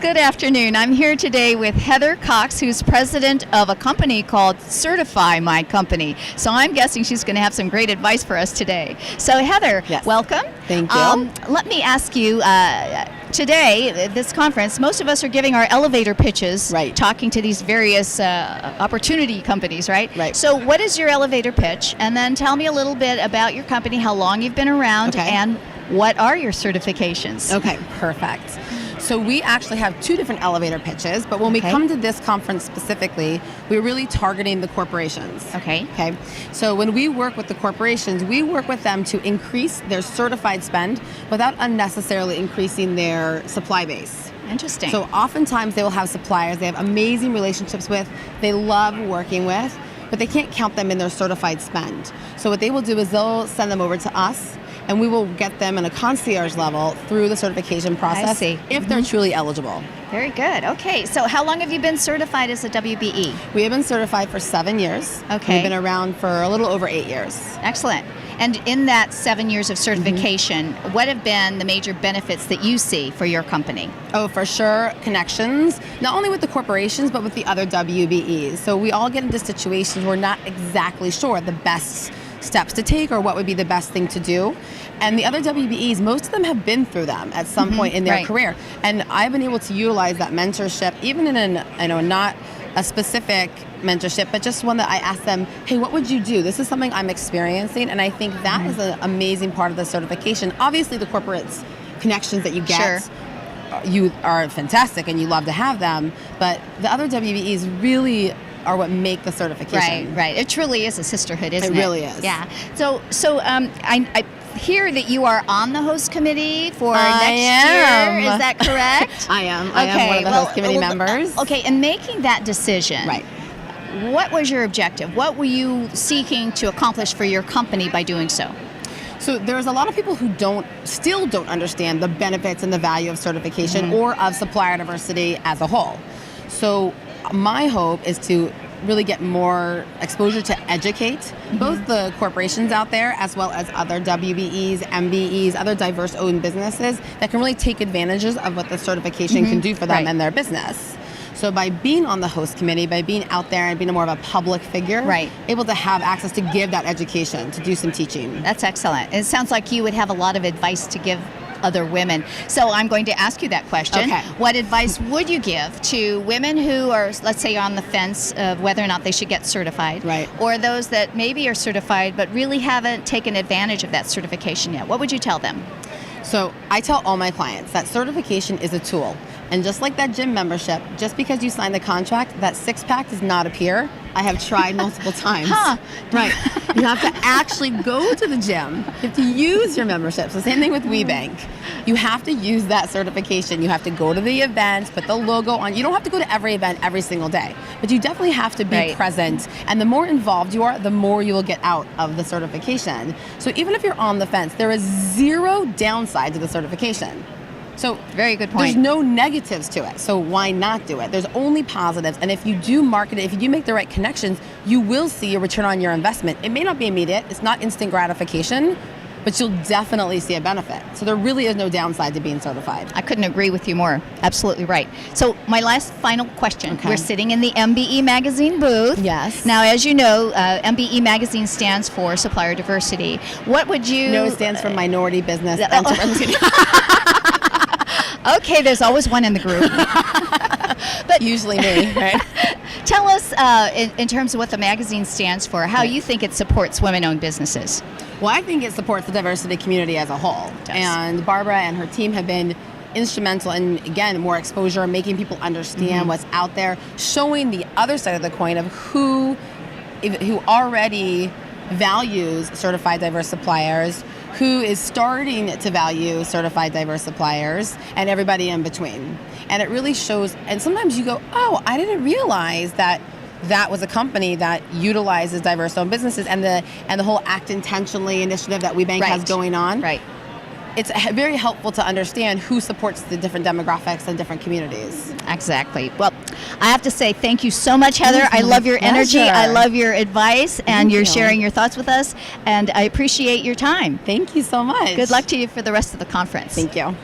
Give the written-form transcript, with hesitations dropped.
Good afternoon. I'm here today with Heather Cox, who's president of a company called Certify My Company. So I'm guessing she's going to have some great advice for us today. So Heather, Yes. welcome. Thank you. Let me ask you, today, this conference, most of us are giving our elevator pitches, Right. talking to these various opportunity companies, right? Right. So what is your elevator pitch? And then tell me a little bit about your company, how long you've been around, Okay. and what are your certifications? Okay, perfect. So we actually have two different elevator pitches, but when we Okay. come to this conference specifically, we're really targeting the corporations. Okay. Okay. So when we work with the corporations, we work with them to increase their certified spend without unnecessarily increasing their supply base. Interesting. So oftentimes they will have suppliers they have amazing relationships with, they love working with, but they can't count them in their certified spend. So what they will do is they'll send them over to us, and we will get them in a concierge level through the certification process see. if they're truly eligible. Very good. Okay, so how long have you been certified as a WBE? We have been certified for 7 years. Okay. We've been around for a little over 8 years. Excellent. And in that 7 years of certification, what have been the major benefits that you see for your company? Oh, for sure, connections, not only with the corporations, but with the other WBEs. So we all get into situations we're not exactly sure the best steps to take or what would be the best thing to do. And the other WBEs, most of them have been through them at some point in their right. career. And I've been able to utilize that mentorship, even in not a specific mentorship, but just one that I ask them, hey, what would you do? This is something I'm experiencing. And I think that is an amazing part of the certification. Obviously, the corporate's connections that you get, Sure. you are fantastic and you love to have them. But the other WBEs really are what make the certification. Right. It truly is a sisterhood, isn't it? It really is. Yeah. So I hear that you are on the host committee for next am. year. Is that correct? I am. I am one of the host committee members. Okay, and making that decision, Right. what was your objective? What were you seeking to accomplish for your company by doing so? So there's a lot of people who still don't understand the benefits and the value of certification or of supplier diversity as a whole. So my hope is to really get more exposure to educate both the corporations out there as well as other WBEs, MBEs, other diverse owned businesses that can really take advantages of what the certification can do for them Right. and their business. So by being on the host committee, by being out there and being more of a public figure, Right. able to have access to give that education, to do some teaching. That's excellent. It sounds like you would have a lot of advice to give other women. So I'm going to ask you that question. Okay. What advice would you give to women who are, let's say, on the fence of whether or not they should get certified? Right. Or those that maybe are certified but really haven't taken advantage of that certification yet? What would you tell them? So I tell all my clients that certification is a tool. And just like that gym membership, just because you sign the contract, that six-pack does not appear. I have tried multiple times. Huh. Right. You have to actually go to the gym. You have to use your membership. So same thing with WBENC. You have to use that certification. You have to go to the events, put the logo on. You don't have to go to every event every single day, but you definitely have to be Right. present. And the more involved you are, the more you will get out of the certification. So even if you're on the fence, there is zero downside to the certification. So Very good there's point. no negatives to it, so why not do it? There's only positives, and if you do market it, if you do make the right connections, you will see a return on your investment. It may not be immediate, it's not instant gratification, but you'll definitely see a benefit. So there really is no downside to being certified. I couldn't agree with you more. Absolutely right. So my last final question. Okay. We're sitting in the MBE Magazine booth. Yes. Now, as you know, MBE Magazine stands for Supplier Diversity. What would you... No, it stands for Minority Business Enterprise. Okay, there's always one in the group. But Usually me, right? tell us, in terms of what the magazine stands for, how you think it supports women-owned businesses. Well, I think it supports the diversity community as a whole. It does. And Barbara and her team have been instrumental in, again, more exposure, making people understand what's out there, showing the other side of the coin of who already values certified diverse suppliers, who is starting to value certified diverse suppliers, and everybody in between. And it really shows, and sometimes you go, oh, I didn't realize that was a company that utilizes diverse-owned businesses, and the whole Act Intentionally initiative that WBENC has Right. going on. Right. It's very helpful to understand who supports the different demographics and different communities. Exactly. Well, I have to say thank you so much, Heather. I love your energy. Pleasure. I love your advice, and Thank you're you. sharing your thoughts with us, and I appreciate your time. Thank you so much. Good luck to you for the rest of the conference. Thank you.